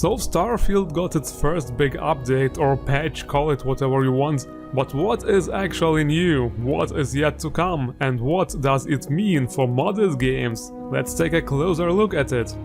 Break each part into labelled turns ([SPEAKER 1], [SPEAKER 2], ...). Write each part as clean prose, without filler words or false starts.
[SPEAKER 1] So Starfield got its first big update or patch, call it whatever you want, but what is actually new, what is yet to come, and what does it mean for modded games? Let's take a closer look at it.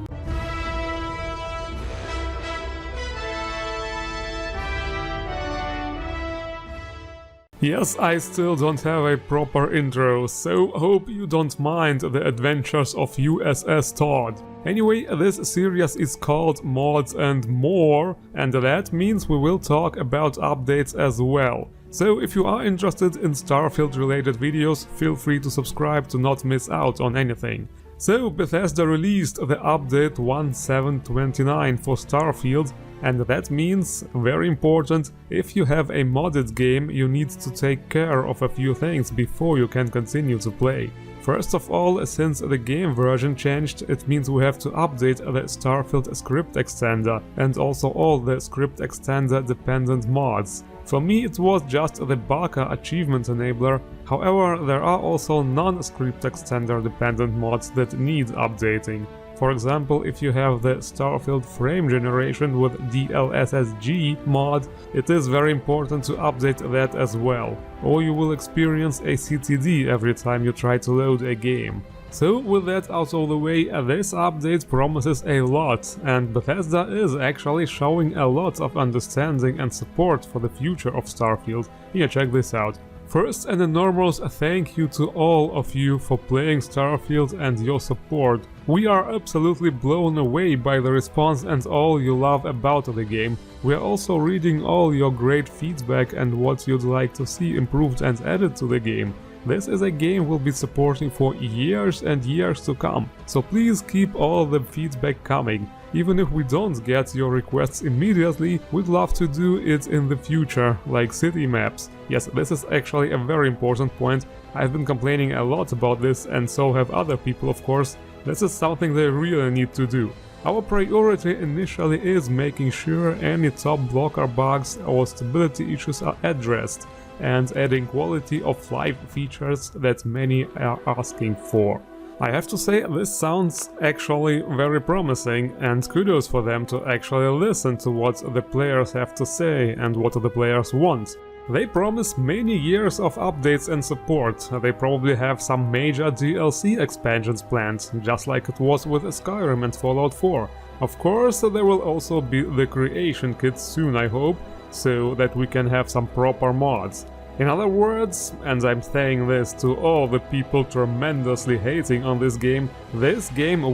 [SPEAKER 1] Yes, I still don't have a proper intro, so hope you don't mind the adventures of USS Todd. Anyway, this series is called Mods and More, and that means we will talk about updates as well. So if you are interested in Starfield related videos, feel free to subscribe to not miss out on anything. So Bethesda released the update 1.7.29 for Starfield, and that means, very important, if you have a modded game, you need to take care of a few things before you can continue to play. First of all, since the game version changed, it means we have to update the Starfield script extender and also all the script extender dependent mods. For me it was just the Baka achievement enabler, however there are also non-script extender dependent mods that need updating. For example, if you have the Starfield frame generation with DLSSG mod, it is very important to update that as well, or you will experience a CTD every time you try to load a game. So with that out of the way, this update promises a lot, and Bethesda is actually showing a lot of understanding and support for the future of Starfield. Here, check this out. First, an enormous thank you to all of you for playing Starfield and your support. We are absolutely blown away by the response and all you love about the game. We are also reading all your great feedback and what you'd like to see improved and added to the game. This is a game we'll be supporting for years and years to come, so please keep all the feedback coming. Even if we don't get your requests immediately, we'd love to do it in the future, like city maps. Yes, this is actually a very important point. I've been complaining a lot about this, and so have other people, of course. This is something they really need to do. Our priority initially is making sure any top blocker bugs or stability issues are addressed, and adding quality of life features that many are asking for. I have to say, this sounds actually very promising, and kudos for them to actually listen to what the players have to say and what the players want. They promise many years of updates and support. They probably have some major DLC expansions planned, just like it was with Skyrim and Fallout 4. Of course, there will also be the creation kit soon, I hope, so that we can have some proper mods. In other words, and I'm saying this to all the people tremendously hating on this game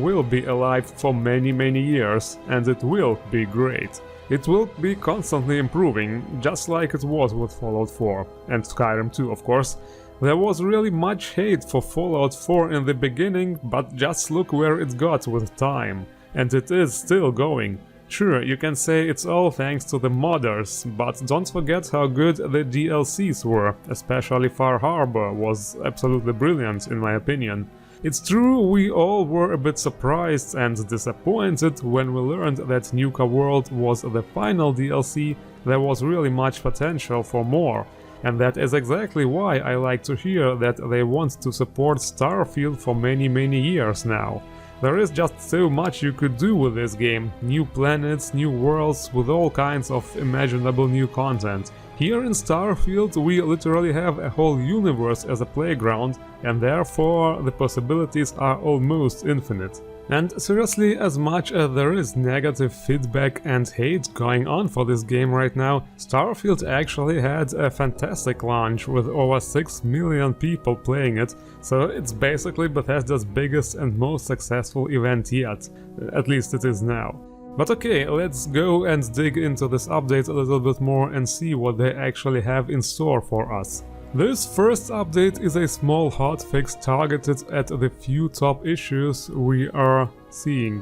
[SPEAKER 1] will be alive for many years, and it will be great. It will be constantly improving, just like it was with Fallout 4, and Skyrim 2 of course. There was really much hate for Fallout 4 in the beginning, but just look where it got with time. And it is still going. Sure, you can say it's all thanks to the modders, but don't forget how good the DLCs were, especially Far Harbor was absolutely brilliant in my opinion. It's true, we all were a bit surprised and disappointed when we learned that Nuka World was the final DLC. There was really much potential for more. And that is exactly why I like to hear that they want to support Starfield for many years now. There is just so much you could do with this game, new planets, new worlds, with all kinds of imaginable new content. Here in Starfield we literally have a whole universe as a playground, and therefore the possibilities are almost infinite. And seriously, as much as there is negative feedback and hate going on for this game right now, Starfield actually had a fantastic launch with over 6 million people playing it, so it's basically Bethesda's biggest and most successful event yet, at least it is now. But okay, let's go and dig into this update a little bit more and see what they actually have in store for us. This first update is a small hotfix targeted at the few top issues we are seeing.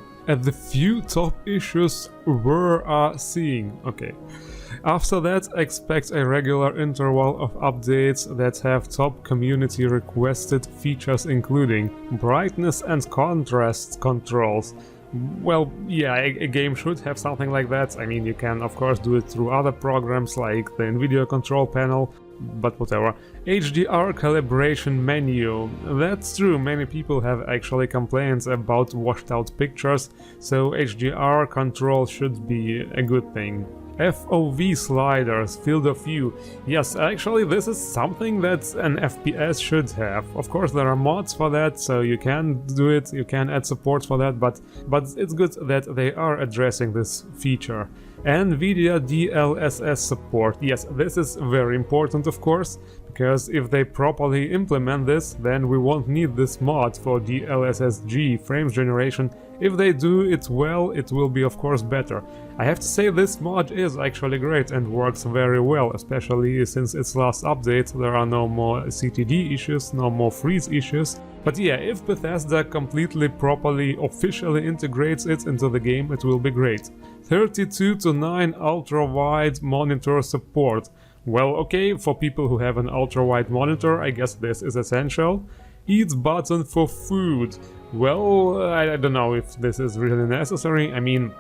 [SPEAKER 1] Okay. After that, expect a regular interval of updates that have top community requested features including brightness and contrast controls. Well, yeah, a game should have something like that. I mean, you can of course do it through other programs like the NVIDIA control panel, but whatever. HDR calibration menu. That's true, many people have actually complaints about washed out pictures, so HDR control should be a good thing. FOV sliders, field of view. Yes, actually this is something that an FPS should have. Of course there are mods for that, so you can do it, you can add support for that, but it's good that they are addressing this feature. NVIDIA DLSS support. Yes, this is very important of course, because if they properly implement this, then we won't need this mod for DLSSG frames generation. If they do it well, it will be of course better. I have to say this mod is actually great and works very well, especially since its last update. There are no more CTD issues, no more freeze issues. But yeah, if Bethesda completely, properly, officially integrates it into the game, it will be great. 32:9 ultra-wide monitor support. Well, okay, for people who have an ultra-wide monitor, I guess this is essential. Eat button for food. Well, I don't know if this is really necessary. I mean,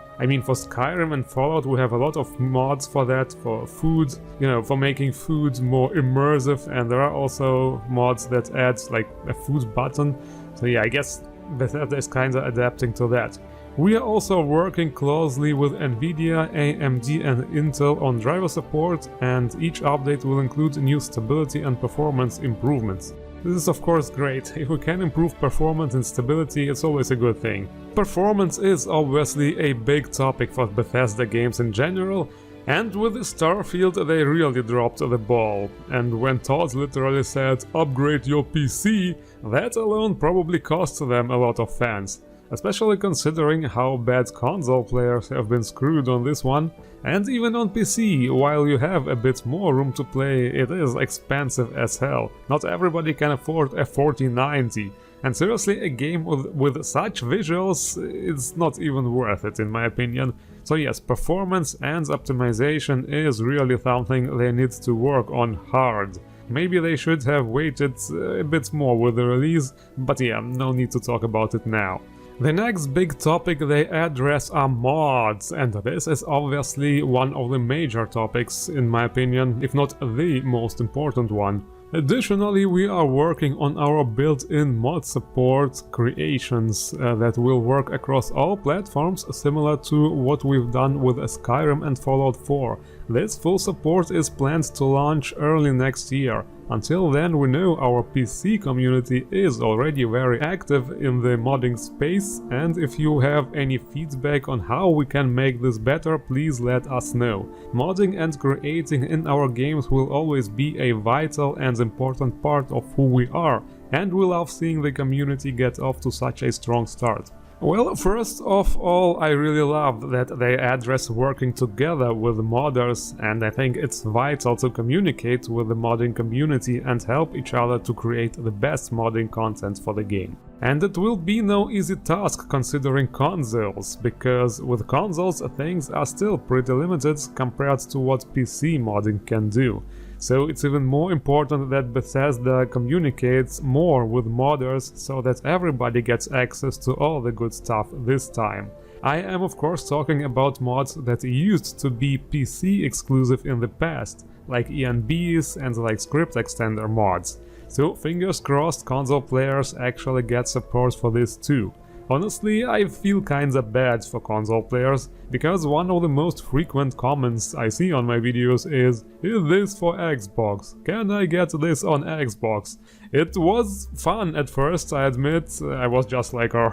[SPEAKER 1] for Skyrim and Fallout we have a lot of mods for that, for food, you know, for making food more immersive, and there are also mods that add like a food button. So yeah, I guess Bethesda is kinda adapting to that. We are also working closely with NVIDIA, AMD and Intel on driver support, and each update will include new stability and performance improvements. This is of course great. If we can improve performance and stability, it's always a good thing. Performance is obviously a big topic for Bethesda games in general, and with Starfield they really dropped the ball. And when Todd literally said upgrade your PC, that alone probably cost them a lot of fans. Especially considering how bad console players have been screwed on this one. And even on PC, while you have a bit more room to play, it is expensive as hell. Not everybody can afford a 4090. And seriously, a game with such visuals, it's not even worth it in my opinion. So yes, performance and optimization is really something they need to work on hard. Maybe they should have waited a bit more with the release, but yeah, no need to talk about it now. The next big topic they address are mods, and this is obviously one of the major topics in my opinion, if not the most important one. Additionally, we are working on our built-in mod support creations that will work across all platforms, similar to what we've done with Skyrim and Fallout 4. This full support is planned to launch early next year. Until then, we know our PC community is already very active in the modding space, and if you have any feedback on how we can make this better, please let us know. Modding and creating in our games will always be a vital and important part of who we are, and we love seeing the community get off to such a strong start. Well, first of all, I really love that they address working together with modders, and I think it's vital to communicate with the modding community and help each other to create the best modding content for the game. And it will be no easy task considering consoles, because with consoles things are still pretty limited compared to what PC modding can do. So it's even more important that Bethesda communicates more with modders so that everybody gets access to all the good stuff this time. I am of course talking about mods that used to be PC exclusive in the past, like ENBs and like script extender mods. So fingers crossed console players actually get support for this too. Honestly, I feel kinda bad for console players, because one of the most frequent comments I see on my videos is this for Xbox? Can I get this on Xbox? It was fun at first, I admit. I was just like a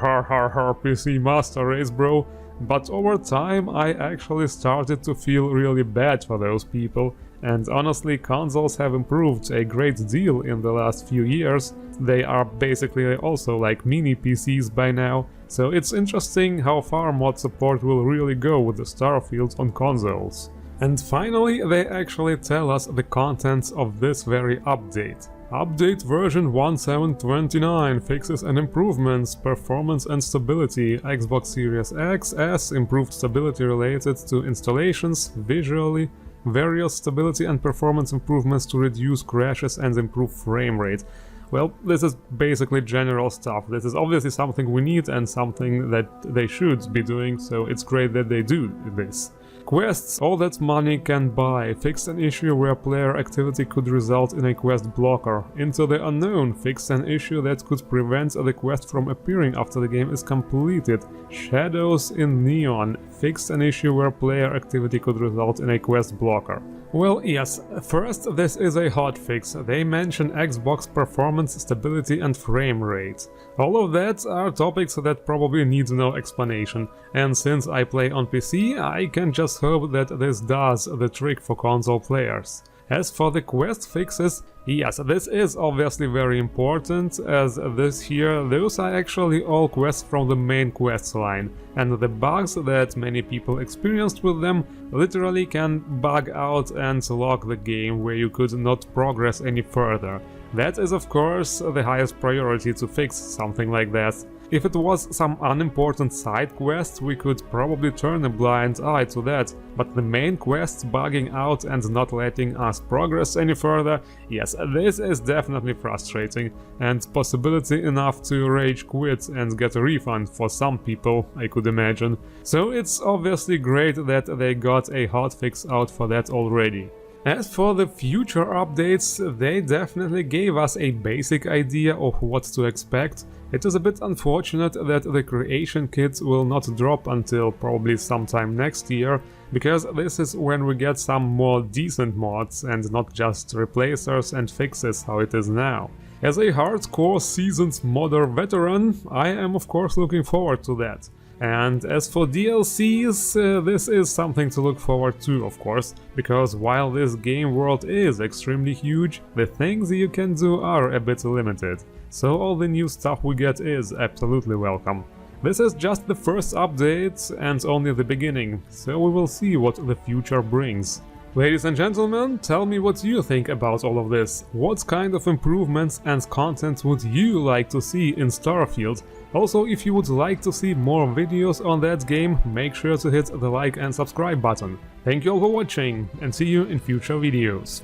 [SPEAKER 1] PC master race bro, but over time I actually started to feel really bad for those people. And honestly, consoles have improved a great deal in the last few years. They are basically also like mini PCs by now, so it's interesting how far mod support will really go with the Starfield on consoles. And finally, they actually tell us the contents of this very update. Update version 1729, fixes and improvements, performance and stability, Xbox Series X, S, improved stability related to installations, visually, various stability and performance improvements to reduce crashes and improve frame rate. Well, this is basically general stuff. This is obviously something we need and something that they should be doing, so it's great that they do this. Quests, all that money can buy. Fixed an issue where player activity could result in a quest blocker. Into the Unknown, fixed an issue that could prevent the quest from appearing after the game is completed. Shadows in Neon, fixed an issue where player activity could result in a quest blocker. Well, yes, first, this is a hotfix. They mention Xbox performance, stability and frame rate. All of that are topics that probably need no explanation, and since I play on PC, I can just hope that this does the trick for console players. As for the quest fixes, yes, this is obviously very important, as those are actually all quests from the main quest line, and the bugs that many people experienced with them literally can bug out and lock the game where you could not progress any further. That is of course the highest priority to fix something like that. If it was some unimportant side quest, we could probably turn a blind eye to that, but the main quests bugging out and not letting us progress any further, yes, this is definitely frustrating, and possibility enough to rage quit and get a refund for some people, I could imagine. So it's obviously great that they got a hotfix out for that already. As for the future updates, they definitely gave us a basic idea of what to expect. It is a bit unfortunate that the creation kit will not drop until probably sometime next year, because this is when we get some more decent mods and not just replacers and fixes how it is now. As a hardcore seasoned modder veteran, I am of course looking forward to that. And as for DLCs, this is something to look forward to, of course, because while this game world is extremely huge, the things you can do are a bit limited. So all the new stuff we get is absolutely welcome. This is just the first update and only the beginning, so we will see what the future brings. Ladies and gentlemen, tell me what you think about all of this. What kind of improvements and content would you like to see in Starfield? Also, if you would like to see more videos on that game, make sure to hit the like and subscribe button. Thank you all for watching, and see you in future videos.